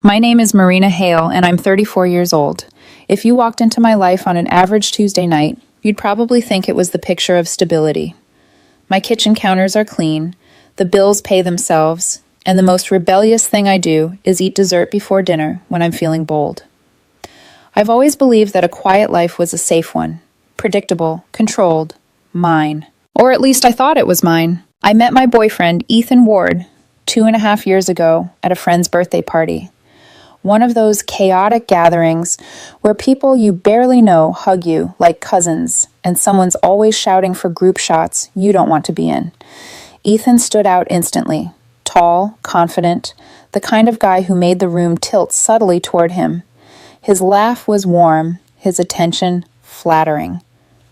My name is Marina Hale, and I'm 34 years old. If you walked into my life on an average Tuesday night, you'd probably think it was the picture of stability. My kitchen counters are clean, the bills pay themselves, and the most rebellious thing I do is eat dessert before dinner when I'm feeling bold. I've always believed that a quiet life was a safe one, predictable, controlled, mine. Or at least I thought it was mine. I met my boyfriend, Ethan Ward, 2.5 years ago at a friend's birthday party. One of those chaotic gatherings where people you barely know hug you like cousins and someone's always shouting for group shots you don't want to be in. Ethan stood out instantly, tall, confident, the kind of guy who made the room tilt subtly toward him. His laugh was warm, his attention flattering.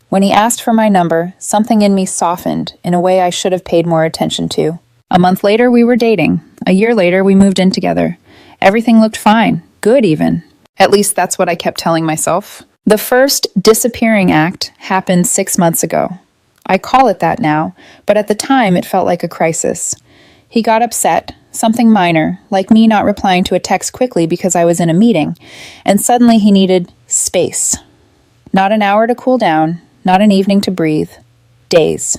When he asked for my number, something in me softened in a way I should have paid more attention to. A month later, we were dating. A year later, we moved in together. Everything looked fine, good even. At least that's what I kept telling myself. The first disappearing act happened 6 months ago. I call it that now, but at the time it felt like a crisis. He got upset, something minor, like me not replying to a text quickly because I was in a meeting, and suddenly he needed space. Not an hour to cool down, not an evening to breathe. Days.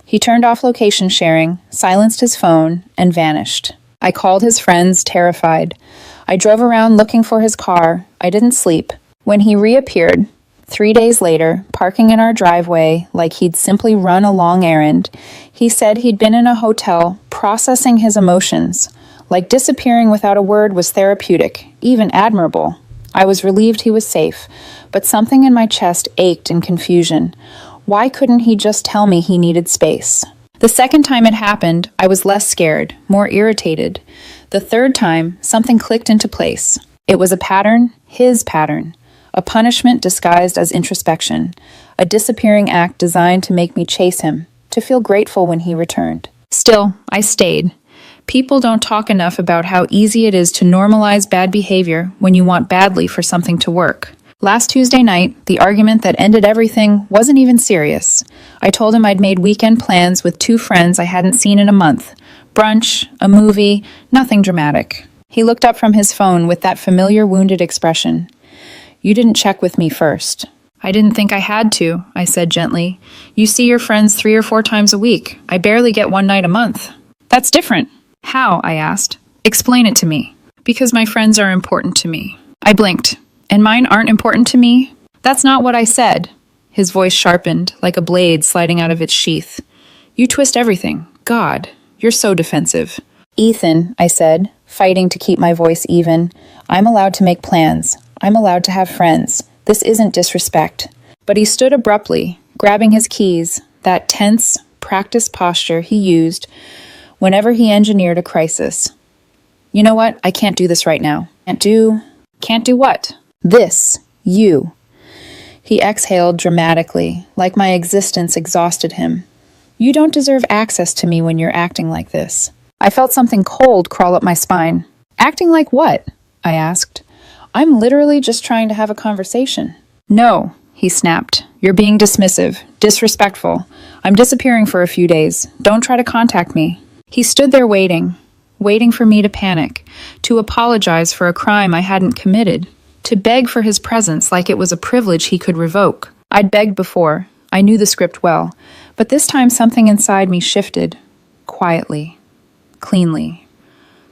He turned off location sharing, silenced his phone, and vanished. I called his friends, terrified. I drove around looking for his car. I didn't sleep. When he reappeared, 3 days later, parking in our driveway like he'd simply run a long errand, he said he'd been in a hotel processing his emotions, like disappearing without a word was therapeutic, even admirable. I was relieved he was safe, but something in my chest ached in confusion. Why couldn't he just tell me he needed space? The second time it happened, I was less scared, more irritated. The third time, something clicked into place. It was a pattern, his pattern. A punishment disguised as introspection. A disappearing act designed to make me chase him, to feel grateful when he returned. Still, I stayed. People don't talk enough about how easy it is to normalize bad behavior when you want badly for something to work. Last Tuesday night, the argument that ended everything wasn't even serious. I told him I'd made weekend plans with 2 friends I hadn't seen in a month. Brunch, a movie, nothing dramatic. He looked up from his phone with that familiar wounded expression. You didn't check with me first. I didn't think I had to, I said gently. You see your friends 3 or 4 times a week. I barely get one night a month. That's different. How? I asked. Explain it to me. Because my friends are important to me. I blinked. And mine aren't important to me? That's not what I said. His voice sharpened, like a blade sliding out of its sheath. You twist everything. God, you're so defensive. Ethan, I said, fighting to keep my voice even. I'm allowed to make plans. I'm allowed to have friends. This isn't disrespect. But he stood abruptly, grabbing his keys, that tense, practiced posture he used whenever he engineered a crisis. You know what? I can't do this right now. Can't do what? This. You. He exhaled dramatically, like my existence exhausted him. You don't deserve access to me when you're acting like this. I felt something cold crawl up my spine. Acting like what? I asked. I'm literally just trying to have a conversation. No, he snapped. You're being dismissive, disrespectful. I'm disappearing for a few days. Don't try to contact me. He stood there waiting for me to panic, to apologize for a crime I hadn't committed, to beg for his presence like it was a privilege he could revoke. I'd begged before. I knew the script well, but this time something inside me shifted, quietly, cleanly,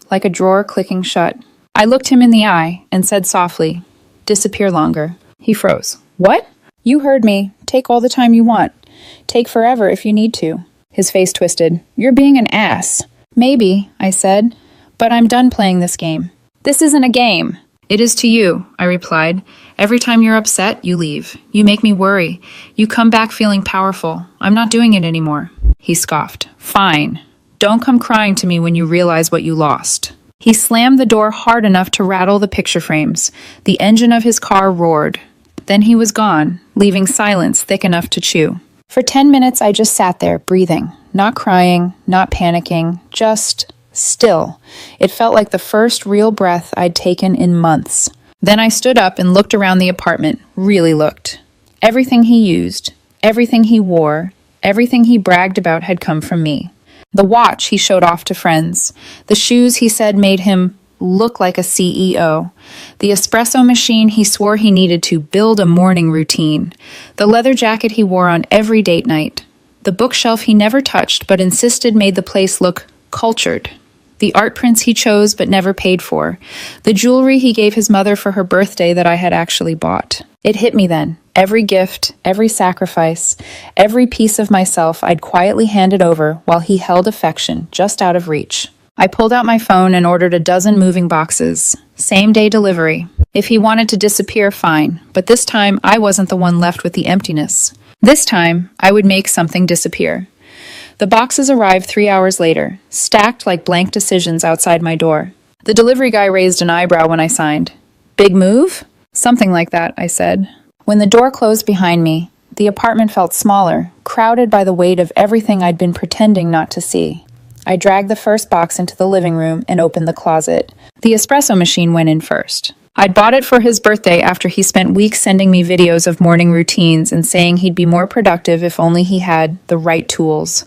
like a drawer clicking shut. I looked him in the eye and said softly, disappear longer. He froze. What? You heard me. Take all the time you want. Take forever if you need to. His face twisted. You're being an ass. Maybe, I said, but I'm done playing this game. This isn't a game. It is to you, I replied. Every time you're upset, you leave. You make me worry. You come back feeling powerful. I'm not doing it anymore. He scoffed. Fine. Don't come crying to me when you realize what you lost. He slammed the door hard enough to rattle the picture frames. The engine of his car roared. Then he was gone, leaving silence thick enough to chew. For 10 minutes, I just sat there, breathing, not crying, not panicking, just still. It felt like the first real breath I'd taken in months. Then I stood up and looked around the apartment, really looked. Everything he used, everything he wore, everything he bragged about had come from me. The watch he showed off to friends, the shoes he said made him look like a CEO. The espresso machine he swore he needed to build a morning routine. The leather jacket he wore on every date night. The bookshelf he never touched but insisted made the place look cultured. The art prints he chose but never paid for. The jewelry he gave his mother for her birthday that I had actually bought. It hit me then. Every gift, every sacrifice, every piece of myself I'd quietly handed over while he held affection just out of reach. I pulled out my phone and ordered a dozen moving boxes. Same-day delivery. If he wanted to disappear, fine. But this time, I wasn't the one left with the emptiness. This time, I would make something disappear. The boxes arrived 3 hours later, stacked like blank decisions outside my door. The delivery guy raised an eyebrow when I signed. Big move? Something like that, I said. When the door closed behind me, the apartment felt smaller, crowded by the weight of everything I'd been pretending not to see. I dragged the first box into the living room and opened the closet. The espresso machine went in first. I'd bought it for his birthday after he spent weeks sending me videos of morning routines and saying he'd be more productive if only he had the right tools.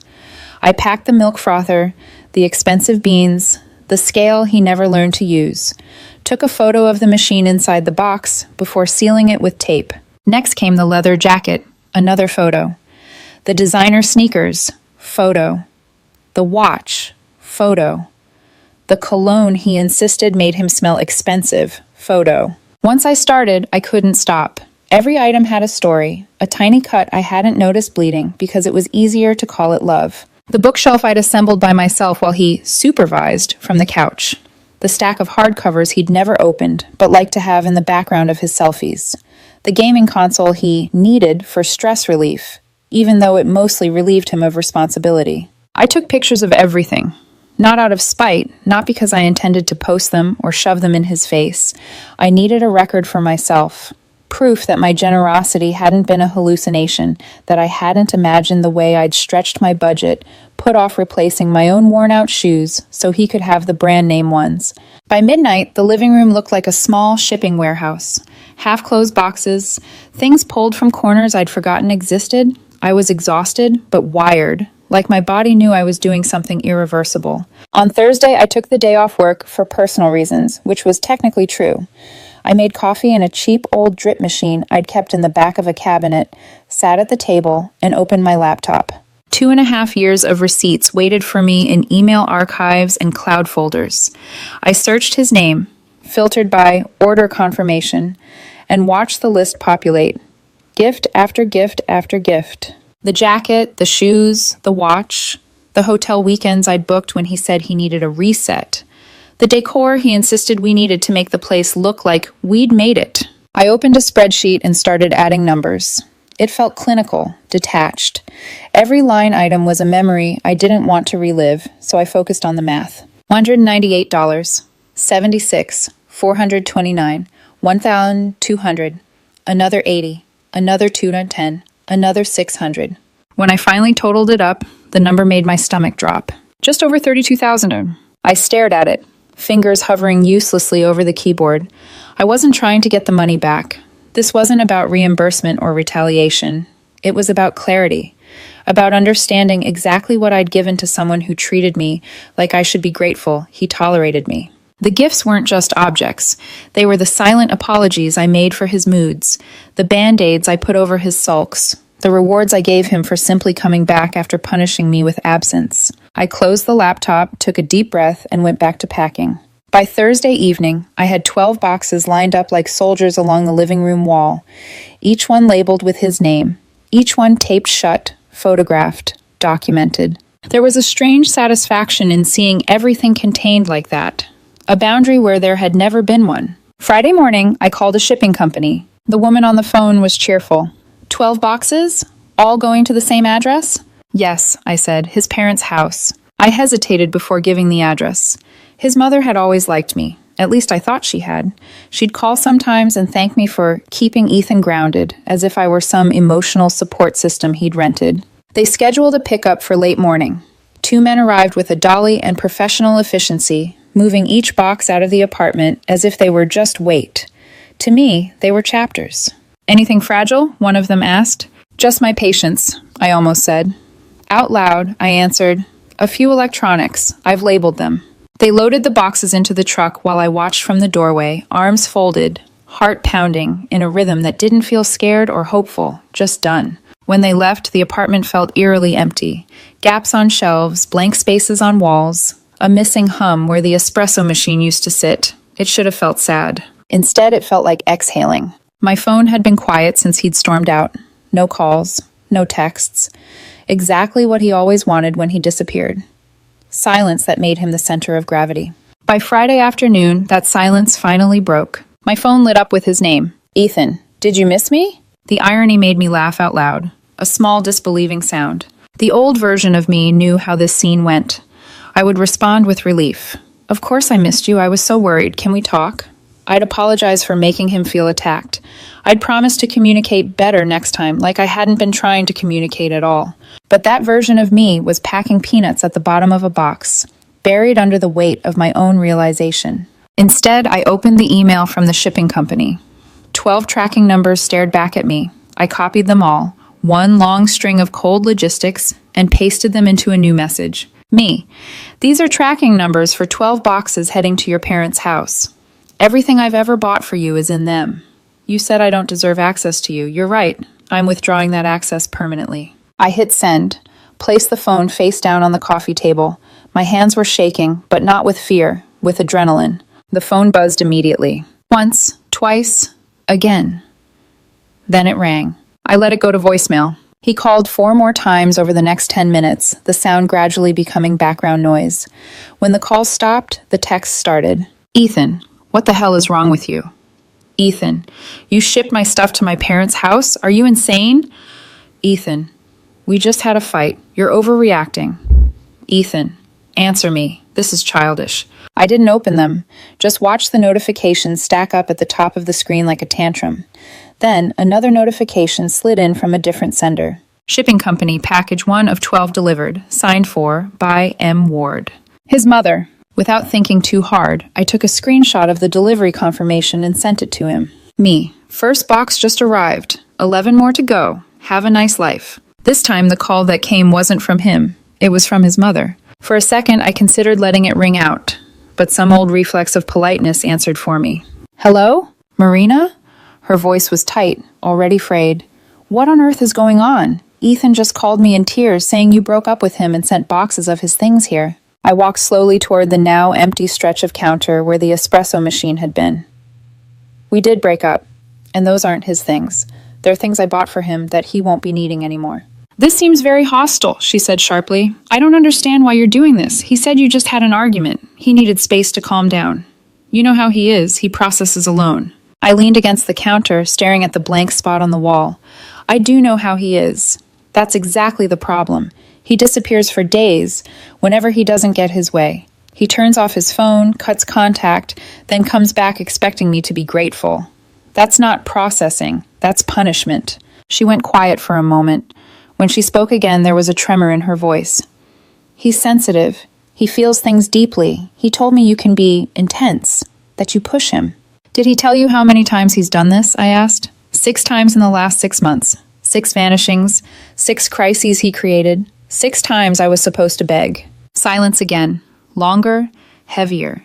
I packed the milk frother, the expensive beans, the scale he never learned to use, took a photo of the machine inside the box before sealing it with tape. Next came the leather jacket, another photo. The designer sneakers, photo. The watch, photo. The cologne he insisted made him smell expensive, photo. Once I started, I couldn't stop. Every item had a story, a tiny cut I hadn't noticed bleeding because it was easier to call it love. The bookshelf I'd assembled by myself while he supervised from the couch. The stack of hardcovers he'd never opened, but liked to have in the background of his selfies. The gaming console he needed for stress relief, even though it mostly relieved him of responsibility. I took pictures of everything. Not out of spite, not because I intended to post them or shove them in his face. I needed a record for myself. Proof that my generosity hadn't been a hallucination, that I hadn't imagined the way I'd stretched my budget, put off replacing my own worn-out shoes so he could have the brand-name ones. By midnight, the living room looked like a small shipping warehouse. Half-closed boxes, things pulled from corners I'd forgotten existed. I was exhausted, but wired. Like my body knew I was doing something irreversible. On Thursday, I took the day off work for personal reasons, which was technically true. I made coffee in a cheap old drip machine I'd kept in the back of a cabinet, sat at the table, and opened my laptop. 2.5 years of receipts waited for me in email archives and cloud folders. I searched his name, filtered by order confirmation, and watched the list populate. Gift after gift after gift. The jacket, the shoes, the watch, the hotel weekends I'd booked when he said he needed a reset, the decor he insisted we needed to make the place look like we'd made it. I opened a spreadsheet and started adding numbers. It felt clinical, detached. Every line item was a memory I didn't want to relive, so I focused on the math. $198, $76, $429, $1,200, another $80, another $210. Another $600. When I finally totaled it up, the number made my stomach drop. Just over $32,000. I stared at it, fingers hovering uselessly over the keyboard. I wasn't trying to get the money back. This wasn't about reimbursement or retaliation. It was about clarity, about understanding exactly what I'd given to someone who treated me like I should be grateful he tolerated me. The gifts weren't just objects. They were the silent apologies I made for his moods, the band-aids I put over his sulks, the rewards I gave him for simply coming back after punishing me with absence. I closed the laptop, took a deep breath, and went back to packing. By Thursday evening, I had 12 boxes lined up like soldiers along the living room wall, each one labeled with his name, each one taped shut, photographed, documented. There was a strange satisfaction in seeing everything contained like that. A boundary where there had never been one. Friday morning, I called a shipping company. The woman on the phone was cheerful. 12 boxes? All going to the same address? Yes, I said, his parents' house. I hesitated before giving the address. His mother had always liked me. At least I thought she had. She'd call sometimes and thank me for keeping Ethan grounded, as if I were some emotional support system he'd rented. They scheduled a pickup for late morning. 2 men arrived with a dolly and professional efficiency, moving each box out of the apartment as if they were just weight. To me, they were chapters. Anything fragile? One of them asked. Just my patience, I almost said. Out loud, I answered, a few electronics. I've labeled them. They loaded the boxes into the truck while I watched from the doorway, arms folded, heart pounding, in a rhythm that didn't feel scared or hopeful, just done. When they left, the apartment felt eerily empty. Gaps on shelves, blank spaces on walls, a missing hum where the espresso machine used to sit. It should have felt sad. Instead, it felt like exhaling. My phone had been quiet since he'd stormed out. No calls, no texts. Exactly what he always wanted when he disappeared. Silence that made him the center of gravity. By Friday afternoon, that silence finally broke. My phone lit up with his name. Ethan, did you miss me? The irony made me laugh out loud. A small, disbelieving sound. The old version of me knew how this scene went. I would respond with relief. Of course I missed you. I was so worried. Can we talk? I'd apologize for making him feel attacked. I'd promise to communicate better next time, like I hadn't been trying to communicate at all. But that version of me was packing peanuts at the bottom of a box, buried under the weight of my own realization. Instead, I opened the email from the shipping company. 12 tracking numbers stared back at me. I copied them all, one long string of cold logistics, and pasted them into a new message. Me. These are tracking numbers for 12 boxes heading to your parents' house. Everything I've ever bought for you is in them. You said I don't deserve access to you. You're right. I'm withdrawing that access permanently. I hit send, placed the phone face down on the coffee table. My hands were shaking, but not with fear, with adrenaline. The phone buzzed immediately. Once, twice, again. Then it rang. I let it go to voicemail. He called 4 more times over the next 10 minutes, the sound gradually becoming background noise. When the call stopped, the text started. Ethan, what the hell is wrong with you? Ethan, you shipped my stuff to my parents' house? Are you insane? Ethan, we just had a fight. You're overreacting. Ethan, answer me. This is childish. I didn't open them, just watched the notifications stack up at the top of the screen like a tantrum. Then, another notification slid in from a different sender. Shipping company, package 1 of 12 delivered, signed for by M. Ward. His mother. Without thinking too hard, I took a screenshot of the delivery confirmation and sent it to him. Me. First box just arrived. 11 more to go. Have a nice life. This time the call that came wasn't from him. It was from his mother. For a second, I considered letting it ring out, but some old reflex of politeness answered for me. Hello? Marina? Her voice was tight, already frayed. What on earth is going on? Ethan just called me in tears, saying you broke up with him and sent boxes of his things here. I walked slowly toward the now empty stretch of counter where the espresso machine had been. We did break up, and those aren't his things. They're things I bought for him that he won't be needing anymore. This seems very hostile, she said sharply. I don't understand why you're doing this. He said you just had an argument. He needed space to calm down. You know how he is. He processes alone. I leaned against the counter, staring at the blank spot on the wall. I do know how he is. That's exactly the problem. He disappears for days whenever he doesn't get his way. He turns off his phone, cuts contact, then comes back expecting me to be grateful. That's not processing. That's punishment. She went quiet for a moment. When she spoke again, there was a tremor in her voice. He's sensitive. He feels things deeply. He told me you can be intense, that you push him. Did he tell you how many times he's done this? I asked. 6 times in the last 6 months. 6 vanishings, 6 crises he created. 6 times I was supposed to beg. Silence again. Longer, heavier.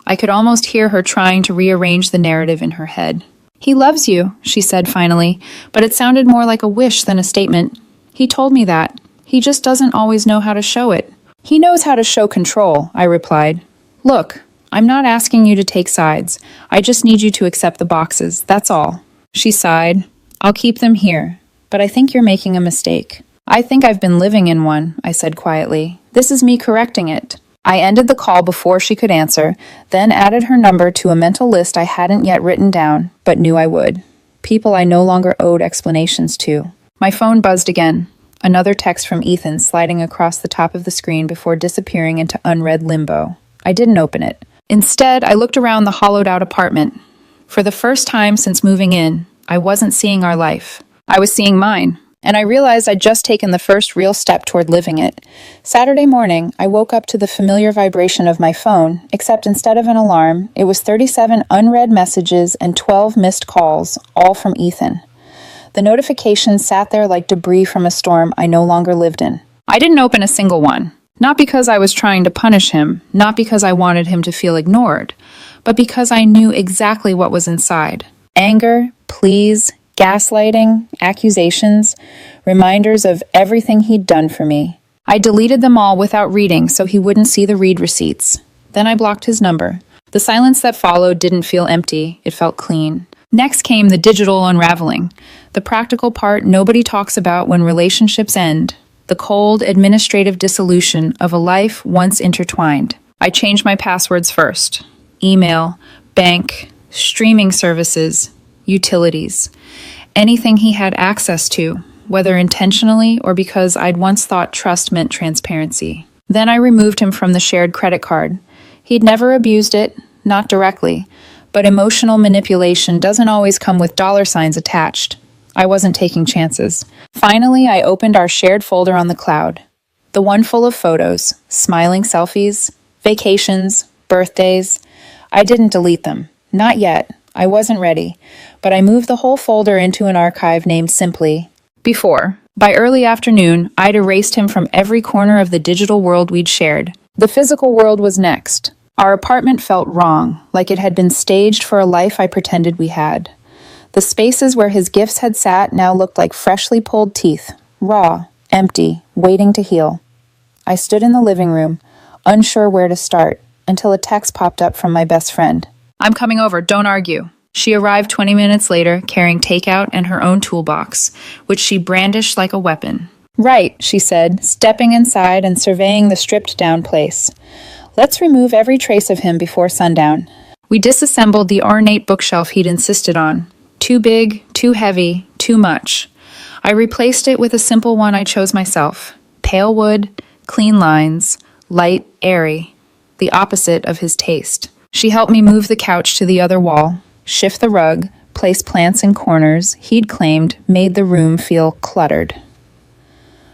I could almost hear her trying to rearrange the narrative in her head. He loves you, she said finally, but it sounded more like a wish than a statement. He told me that. He just doesn't always know how to show it. He knows how to show control, I replied. Look, I'm not asking you to take sides. I just need you to accept the boxes, that's all. She sighed. I'll keep them here, but I think you're making a mistake. I think I've been living in one, I said quietly. This is me correcting it. I ended the call before she could answer, then added her number to a mental list I hadn't yet written down, but knew I would. People I no longer owed explanations to. My phone buzzed again. Another text from Ethan sliding across the top of the screen before disappearing into unread limbo. I didn't open it. Instead, I looked around the hollowed-out apartment. For the first time since moving in, I wasn't seeing our life. I was seeing mine. And I realized I'd just taken the first real step toward living it. Saturday morning, I woke up to the familiar vibration of my phone, except instead of an alarm, it was 37 unread messages and 12 missed calls, all from Ethan. The notifications sat there like debris from a storm I no longer lived in. I didn't open a single one. Not because I was trying to punish him, not because I wanted him to feel ignored, but because I knew exactly what was inside. Anger, pleas, gaslighting, accusations, reminders of everything he'd done for me. I deleted them all without reading so he wouldn't see the read receipts. Then I blocked his number. The silence that followed didn't feel empty, it felt clean. Next came the digital unraveling, the practical part nobody talks about when relationships end, the cold, administrative dissolution of a life once intertwined. I changed my passwords first. Email, bank, streaming services, utilities. Anything he had access to, whether intentionally or because I'd once thought trust meant transparency. Then I removed him from the shared credit card. He'd never abused it, not directly, but emotional manipulation doesn't always come with dollar signs attached. I wasn't taking chances. Finally, I opened our shared folder on the cloud. The one full of photos, smiling selfies, vacations, birthdays. I didn't delete them. Not yet. I wasn't ready. But I moved the whole folder into an archive named simply Before. By early afternoon, I'd erased him from every corner of the digital world we'd shared. The physical world was next. Our apartment felt wrong, like it had been staged for a life I pretended we had. The spaces where his gifts had sat now looked like freshly pulled teeth, raw, empty, waiting to heal. I stood in the living room, unsure where to start, until a text popped up from my best friend. "I'm coming over, don't argue." She arrived 20 minutes later, carrying takeout and her own toolbox, which she brandished like a weapon. "Right," she said, stepping inside and surveying the stripped-down place. "Let's remove every trace of him before sundown." We disassembled the ornate bookshelf he'd insisted on. Too big, too heavy, too much. I replaced it with a simple one I chose myself. Pale wood, clean lines, light, airy. The opposite of his taste. She helped me move the couch to the other wall, shift the rug, place plants in corners he'd claimed made the room feel cluttered.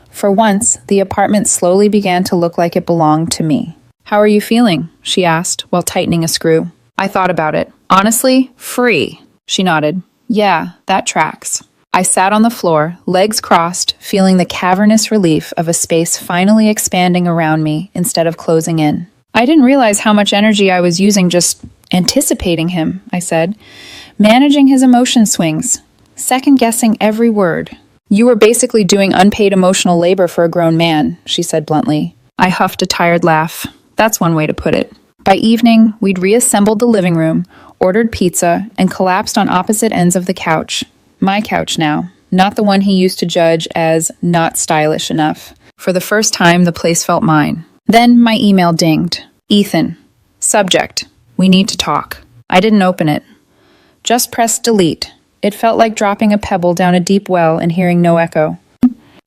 For once, the apartment slowly began to look like it belonged to me. "How are you feeling?" she asked while tightening a screw. I thought about it. "Honestly, free." She nodded. "Yeah, that tracks." I sat on the floor, legs crossed, feeling the cavernous relief of a space finally expanding around me instead of closing in. "I didn't realize how much energy I was using just anticipating him," I said. "Managing his emotion swings, second-guessing every word." "You were basically doing unpaid emotional labor for a grown man," she said bluntly. I huffed a tired laugh. That's one way to put it. By evening, we'd reassembled the living room, ordered pizza, and collapsed on opposite ends of the couch. My couch now, not the one he used to judge as not stylish enough. For the first time, the place felt mine. Then my email dinged. "Ethan. Subject. We need to talk." I didn't open it. Just pressed delete. It felt like dropping a pebble down a deep well and hearing no echo.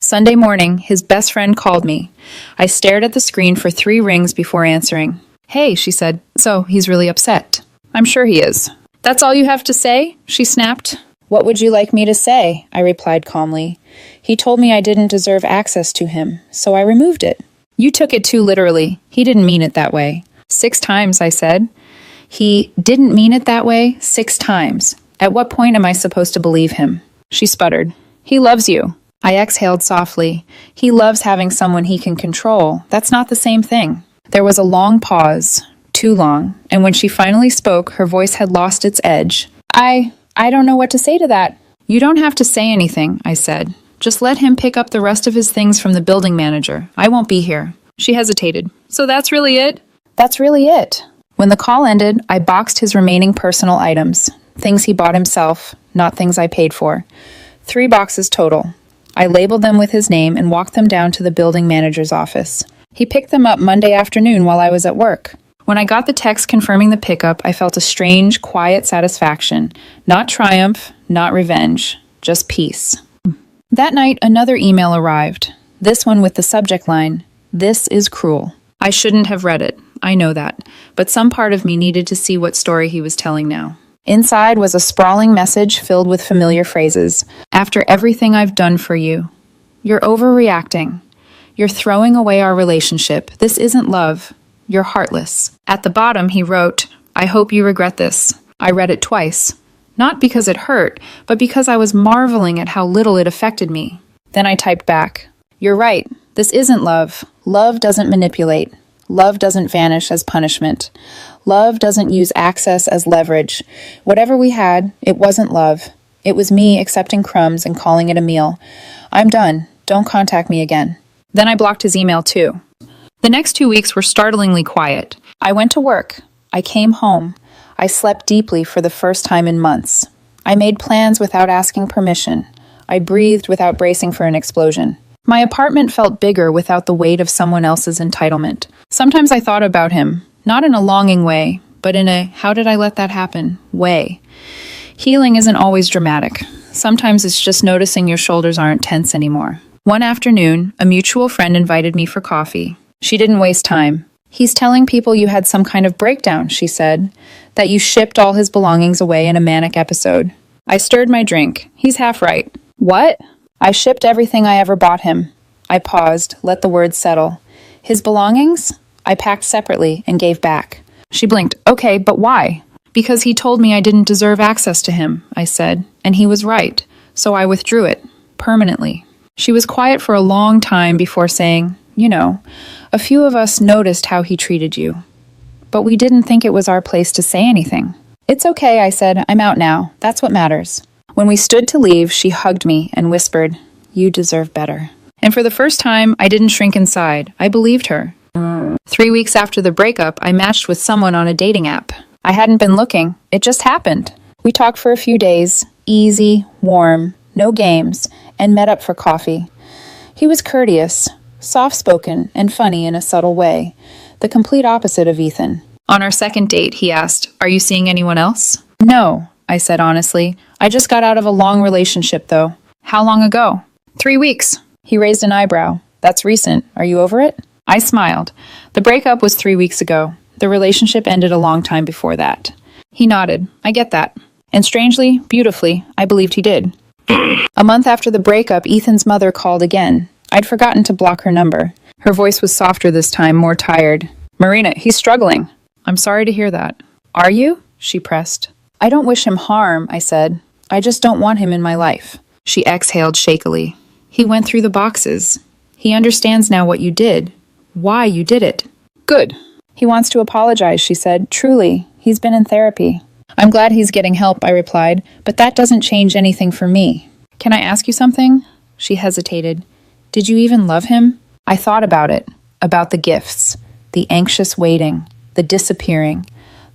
Sunday morning, his best friend called me. I stared at the screen for 3 rings before answering. "Hey," she said, "so he's really upset." "I'm sure he is." "That's all you have to say?" she snapped. "What would you like me to say?" I replied calmly. "He told me I didn't deserve access to him, so I removed it." "You took it too literally. He didn't mean it that way." 6 times, I said. "He didn't mean it that way 6 times. At what point am I supposed to believe him?" She sputtered. "He loves you." I exhaled softly. "He loves having someone he can control. That's not the same thing." There was a long pause, too long, and when she finally spoke, her voice had lost its edge. I don't know what to say to that." "You don't have to say anything," I said. "Just let him pick up the rest of his things from the building manager. I won't be here." She hesitated. "So that's really it?" "That's really it." When the call ended, I boxed his remaining personal items. Things he bought himself, not things I paid for. 3 boxes total. I labeled them with his name and walked them down to the building manager's office. He picked them up Monday afternoon while I was at work. When I got the text confirming the pickup, I felt a strange, quiet satisfaction. Not triumph, not revenge, just peace. That night, another email arrived. This one with the subject line, "This is cruel." I shouldn't have read it. I know that. But some part of me needed to see what story he was telling now. Inside was a sprawling message filled with familiar phrases. "After everything I've done for you. You're overreacting. You're throwing away our relationship. This isn't love. You're heartless." At the bottom, he wrote, "I hope you regret this." I read it twice. Not because it hurt, but because I was marveling at how little it affected me. Then I typed back, "You're right. This isn't love. Love doesn't manipulate. Love doesn't vanish as punishment. Love doesn't use access as leverage. Whatever we had, it wasn't love. It was me accepting crumbs and calling it a meal. I'm done. Don't contact me again. Then I blocked his email too. The next 2 weeks were startlingly quiet. I went to work. I came home. I slept deeply for the first time in months. I made plans without asking permission. I breathed without bracing for an explosion. My apartment felt bigger without the weight of someone else's entitlement. Sometimes I thought about him, not in a longing way, but in a how did I let that happen way. Healing isn't always dramatic. Sometimes it's just noticing your shoulders aren't tense anymore. One afternoon, a mutual friend invited me for coffee. She didn't waste time. He's telling people you had some kind of breakdown, she said, that you shipped all his belongings away in a manic episode. I stirred my drink. He's half right. What? I shipped everything I ever bought him. I paused, let the words settle. His belongings? I packed separately and gave back. She blinked. Okay, but why? Because he told me I didn't deserve access to him, I said, and he was right, so I withdrew it, permanently. She was quiet for a long time before saying, a few of us noticed how he treated you. But we didn't think it was our place to say anything. It's okay, I said. I'm out now. That's what matters. When we stood to leave, she hugged me and whispered, you deserve better. And for the first time, I didn't shrink inside. I believed her. 3 weeks after the breakup, I matched with someone on a dating app. I hadn't been looking. It just happened. We talked for a few days, easy, warm, no games, and met up for coffee. He was courteous, soft-spoken, and funny in a subtle way, the complete opposite of Ethan. On our second date, he asked, are you seeing anyone else? No, I said honestly. I just got out of a long relationship, though. How long ago? 3 weeks. He raised an eyebrow. That's recent. Are you over it? I smiled. The breakup was 3 weeks ago. The relationship ended a long time before that. He nodded. I get that. And strangely, beautifully, I believed he did. A month after the breakup, Ethan's mother called again. I'd forgotten to block her number. Her voice was softer this time, more tired. Marina, he's struggling. I'm sorry to hear that. Are you? She pressed. I don't wish him harm, I said. I just don't want him in my life. She exhaled shakily. He went through the boxes. He understands now what you did. Why you did it. Good. He wants to apologize, she said. Truly, he's been in therapy. I'm glad he's getting help, I replied, but that doesn't change anything for me. Can I ask you something? She hesitated. Did you even love him? I thought about it, about the gifts, the anxious waiting, the disappearing,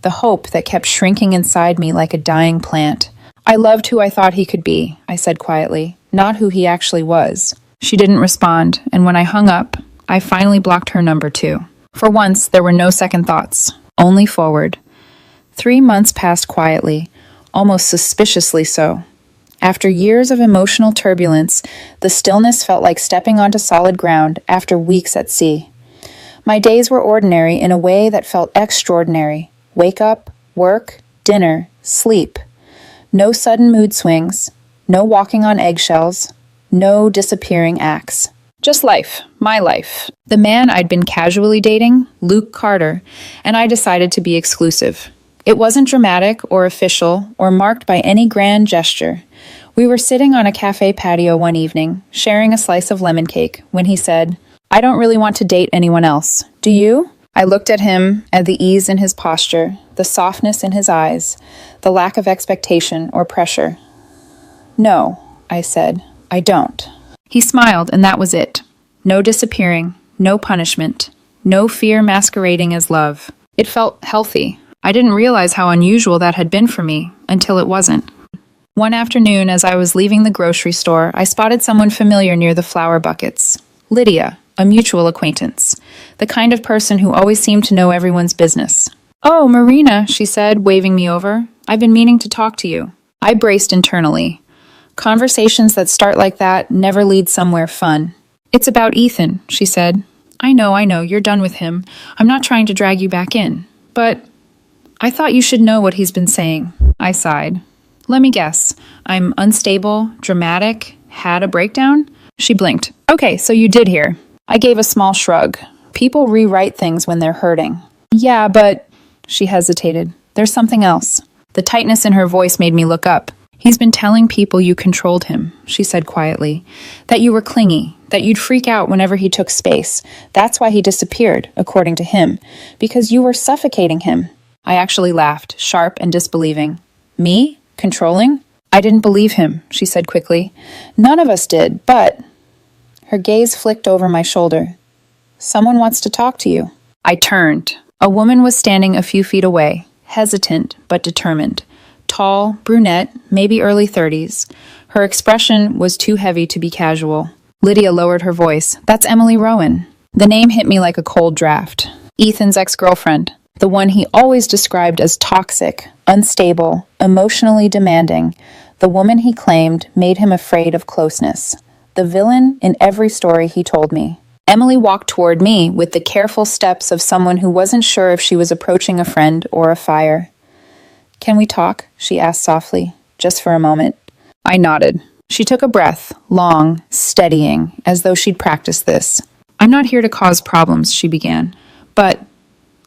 the hope that kept shrinking inside me like a dying plant. I loved who I thought he could be, I said quietly, not who he actually was. She didn't respond, and when I hung up, I finally blocked her number too. For once, there were no second thoughts, only forward. 3 months passed quietly, almost suspiciously so. After years of emotional turbulence, the stillness felt like stepping onto solid ground after weeks at sea. My days were ordinary in a way that felt extraordinary. Wake up, work, dinner, sleep. No sudden mood swings, no walking on eggshells, no disappearing acts. Just life, my life. The man I'd been casually dating, Luke Carter, and I decided to be exclusive. It wasn't dramatic or official or marked by any grand gesture. We were sitting on a cafe patio one evening, sharing a slice of lemon cake, when he said, I don't really want to date anyone else. Do you? I looked at him, at the ease in his posture, the softness in his eyes, the lack of expectation or pressure. No, I said, I don't. He smiled, and that was it. No disappearing, no punishment, no fear masquerading as love. It felt healthy. I didn't realize how unusual that had been for me, until it wasn't. One afternoon, as I was leaving the grocery store, I spotted someone familiar near the flower buckets. Lydia, a mutual acquaintance. The kind of person who always seemed to know everyone's business. Oh, Marina, she said, waving me over. I've been meaning to talk to you. I braced internally. Conversations that start like that never lead somewhere fun. It's about Ethan, she said. I know, you're done with him. I'm not trying to drag you back in. But I thought you should know what he's been saying. I sighed. Let me guess. I'm unstable, dramatic, had a breakdown? She blinked. Okay, so you did hear. I gave a small shrug. People rewrite things when they're hurting. Yeah, but... She hesitated. There's something else. The tightness in her voice made me look up. He's been telling people you controlled him, she said quietly, that you were clingy, that you'd freak out whenever he took space. That's why he disappeared, according to him, because you were suffocating him. I actually laughed, sharp and disbelieving. Me? Controlling? I didn't believe him, she said quickly. None of us did, but... Her gaze flicked over my shoulder. Someone wants to talk to you. I turned. A woman was standing a few feet away, hesitant but determined. Tall, brunette, maybe early 30s. Her expression was too heavy to be casual. Lydia lowered her voice. That's Emily Rowan. The name hit me like a cold draft. Ethan's ex-girlfriend. The one he always described as toxic, unstable, emotionally demanding. The woman he claimed made him afraid of closeness. The villain in every story he told me. Emily walked toward me with the careful steps of someone who wasn't sure if she was approaching a friend or a fire. Can we talk? She asked softly, just for a moment. I nodded. She took a breath, long, steadying, as though she'd practiced this. I'm not here to cause problems, she began. But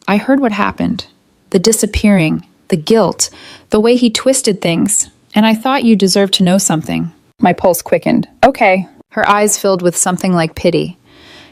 I heard what happened. The disappearing, the guilt, the way he twisted things, and I thought you deserved to know something. My pulse quickened. Okay. Her eyes filled with something like pity.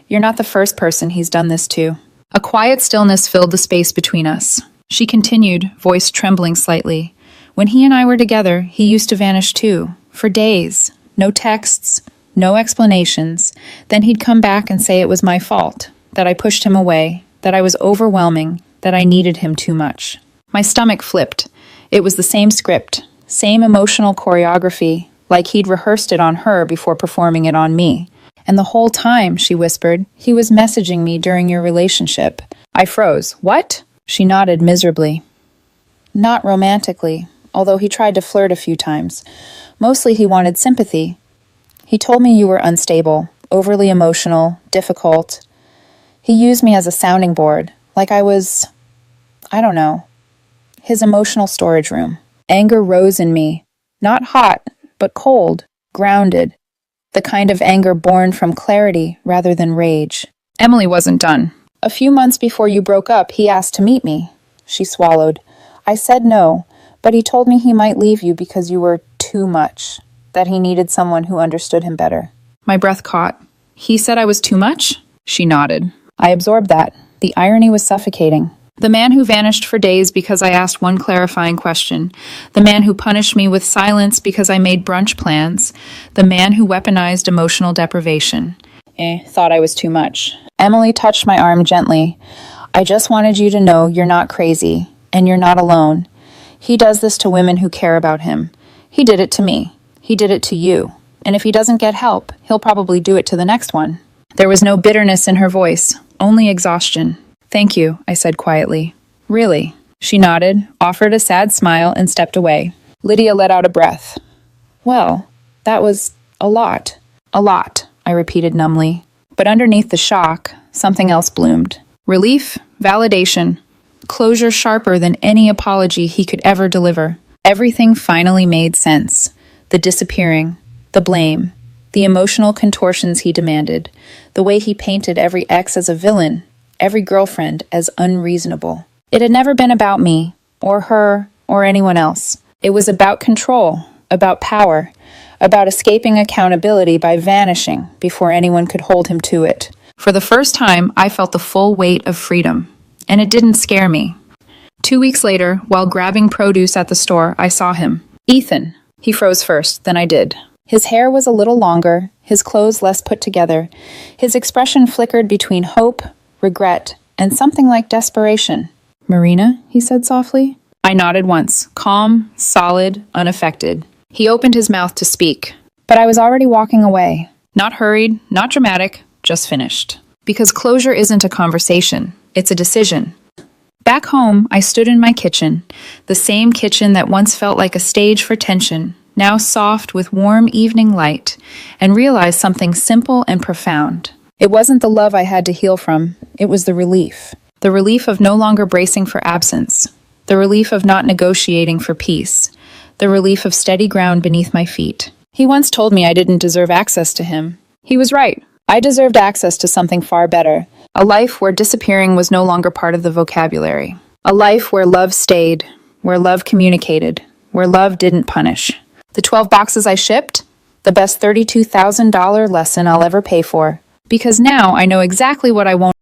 You're not the first person he's done this to. A quiet stillness filled the space between us. She continued, voice trembling slightly. When he and I were together, he used to vanish too, for days. No texts, no explanations. Then he'd come back and say it was my fault, that I pushed him away, that I was overwhelming, that I needed him too much. My stomach flipped. It was the same script, same emotional choreography, like he'd rehearsed it on her before performing it on me. And the whole time, she whispered, he was messaging me during your relationship. I froze. What? She nodded miserably. Not romantically, although he tried to flirt a few times. Mostly he wanted sympathy. He told me you were unstable, overly emotional, difficult. He used me as a sounding board, like I was, I don't know, his emotional storage room. Anger rose in me, not hot, but cold, grounded. The kind of anger born from clarity rather than rage. Emily wasn't done. A few months before you broke up, he asked to meet me. She swallowed. I said no, but he told me he might leave you because you were too much, that he needed someone who understood him better. My breath caught. He said I was too much? She nodded. I absorbed that. The irony was suffocating. The man who vanished for days because I asked one clarifying question. The man who punished me with silence because I made brunch plans. The man who weaponized emotional deprivation. Thought I was too much. Emily touched my arm gently. I just wanted you to know you're not crazy, and you're not alone. He does this to women who care about him. He did it to me. He did it to you. And if he doesn't get help, he'll probably do it to the next one. There was no bitterness in her voice, only exhaustion. Thank you, I said quietly. Really? She nodded, offered a sad smile, and stepped away. Lydia let out a breath. Well, that was a lot. A lot, I repeated numbly. But underneath the shock, something else bloomed. Relief, validation, closure sharper than any apology he could ever deliver. Everything finally made sense. The disappearing, the blame, the emotional contortions he demanded, the way he painted every ex as a villain, every girlfriend as unreasonable. It had never been about me, or her, or anyone else. It was about control, about power, about escaping accountability by vanishing before anyone could hold him to it. For the first time, I felt the full weight of freedom, and it didn't scare me. 2 weeks later, while grabbing produce at the store, I saw him. Ethan. He froze first, then I did. His hair was a little longer, his clothes less put together. His expression flickered between hope, regret, and something like desperation. Marina, he said softly. I nodded once, calm, solid, unaffected. He opened his mouth to speak, but I was already walking away. Not hurried, not dramatic, just finished. Because closure isn't a conversation, it's a decision. Back home, I stood in my kitchen, the same kitchen that once felt like a stage for tension, now soft with warm evening light, and realized something simple and profound. It wasn't the love I had to heal from, it was the relief. The relief of no longer bracing for absence. The relief of not negotiating for peace. The relief of steady ground beneath my feet. He once told me I didn't deserve access to him. He was right. I deserved access to something far better. A life where disappearing was no longer part of the vocabulary. A life where love stayed, where love communicated, where love didn't punish. The 12 boxes I shipped? The best $32,000 lesson I'll ever pay for. Because now I know exactly what I won't